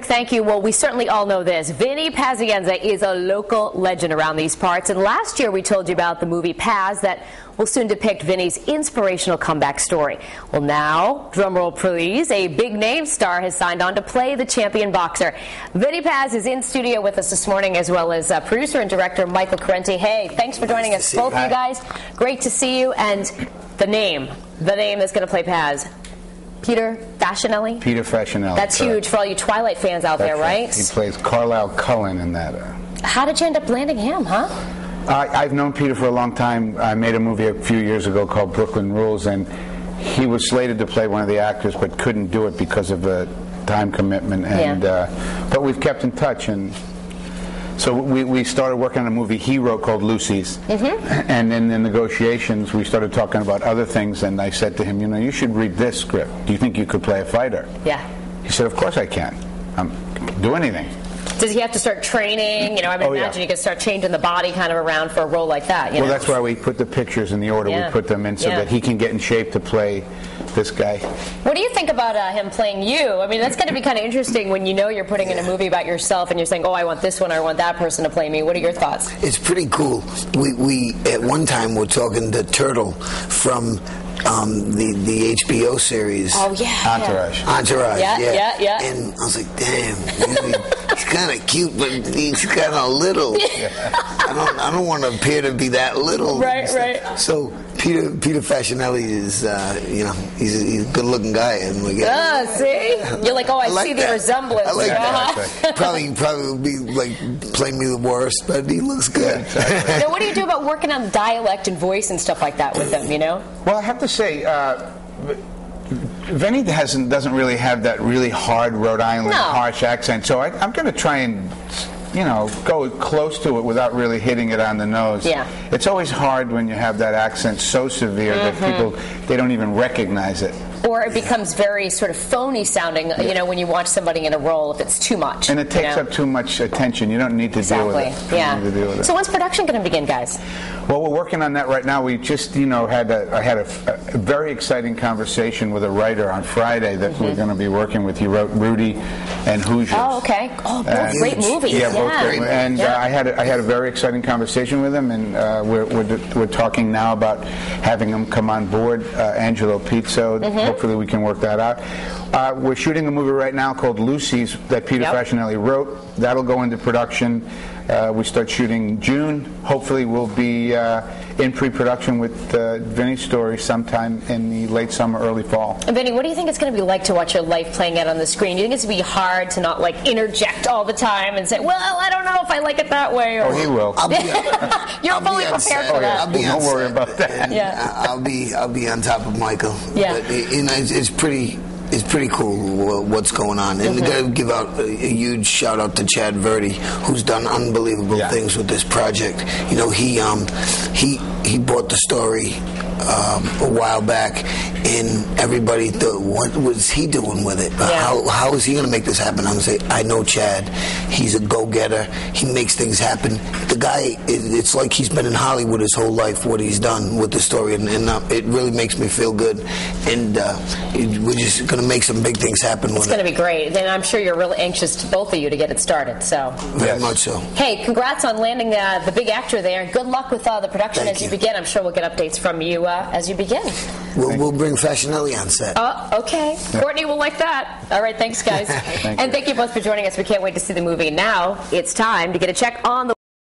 Thank you. Well, we certainly all know this. Vinny Paz is a local legend around these parts. And last year we told you about the movie Paz that will soon depict Vinny's inspirational comeback story. Well, now, drumroll please, a big-name star has signed on to play the champion boxer. Vinny Paz is in studio with us this morning, as well as producer and director Michael Correnti. Hey, thanks for joining us, both of you guys. Great to see you. And the name that's going to play Paz. Peter Facinelli? Peter Facinelli. That's huge for all you Twilight fans out there, right? He plays Carlisle Cullen in that. How did you end up landing him, huh? I've known Peter for a long time. I made a movie a few years ago called Brooklyn Rules, and he was slated to play one of the actors but couldn't do it because of a time commitment. And but we've kept in touch, and so we started working on a movie he wrote called Lucy's. And in the negotiations, we started talking about other things, and I said to him, you know, you should read this script. Do you think you could play a fighter? Yeah. He said, of course I can. Do anything. Does he have to start training? You know, I mean, imagine you could start changing the body kind of around for a role like that. You know? That's why we put the pictures in the order we put them in, so that he can get in shape to play this guy. What do you think about him playing you? I mean, that's going to be kind of interesting when you know you're putting in a movie about yourself and you're saying, oh, I want this one, or I want that person to play me. What are your thoughts? It's pretty cool. We at one time were talking to Turtle from the HBO series. Oh, yeah. Entourage, yeah. And I was like, damn, he's kind of cute, but he's kind of little. I don't want to appear to be that little. Right. So Peter Facinelli is, he's a good-looking guy. And like, see? You're like, oh, I see the resemblance. I like that. Probably would be like playing me the worst, but he looks good. Now, what do you do about working on dialect and voice and stuff like that with him, you know? Well, I have to say, Vinny doesn't really have that really hard Rhode Island harsh accent, so I'm going to try and go close to it without really hitting it on the nose. Yeah. It's always hard when you have that accent so severe that people, they don't even recognize it. Or it becomes very sort of phony sounding, you know, when you watch somebody in a role, if it's too much. And it takes up too much attention. You don't need to deal with it. Yeah. So when's production going to begin, guys? Well, we're working on that right now. We just, I had a very exciting conversation with a writer on Friday that we're going to be working with. He wrote Rudy and Hoosiers. Oh, okay. Oh, both great movies. Yeah, both great. And I had a very exciting conversation with him, and we're talking now about having him come on board. Angelo Pizzo. Hopefully we can work that out. We're shooting a movie right now called Lucy's that Peter Facinelli wrote. That'll go into production. We start shooting June. Hopefully we'll be in pre-production with Vinny's story sometime in the late summer, early fall. And Vinny, what do you think it's going to be like to watch your life playing out on the screen? Do you think it's going to be hard to not interject all the time and say, well, I don't know if I like it that way? Or... Oh, he will. You're fully prepared for that. Don't worry about that. I'll be on top of Michael. Yeah. But, it's pretty cool what's going on. And I got to give out a huge shout out to Chad Verdi, who's done unbelievable things with this project. You know, he bought the story a while back, and everybody thought, what was he doing with it? How is he going to make this happen? I'm going to say, I know Chad. He's a go-getter. He makes things happen. The guy, it's like he's been in Hollywood his whole life, what he's done with the story, and it really makes me feel good. And we're just going to make some big things happen with it. It's going to be great. And I'm sure you're really anxious, both of you, to get it started. So Very much so. Hey, congrats on landing the big actor there. Good luck with the production as you begin. I'm sure we'll get updates from you as you begin. We'll bring Facinelli on set. Oh, okay. Courtney will like that. All right, thanks, guys. Thank you both for joining us. We can't wait to see the movie. Now it's time to get a check on the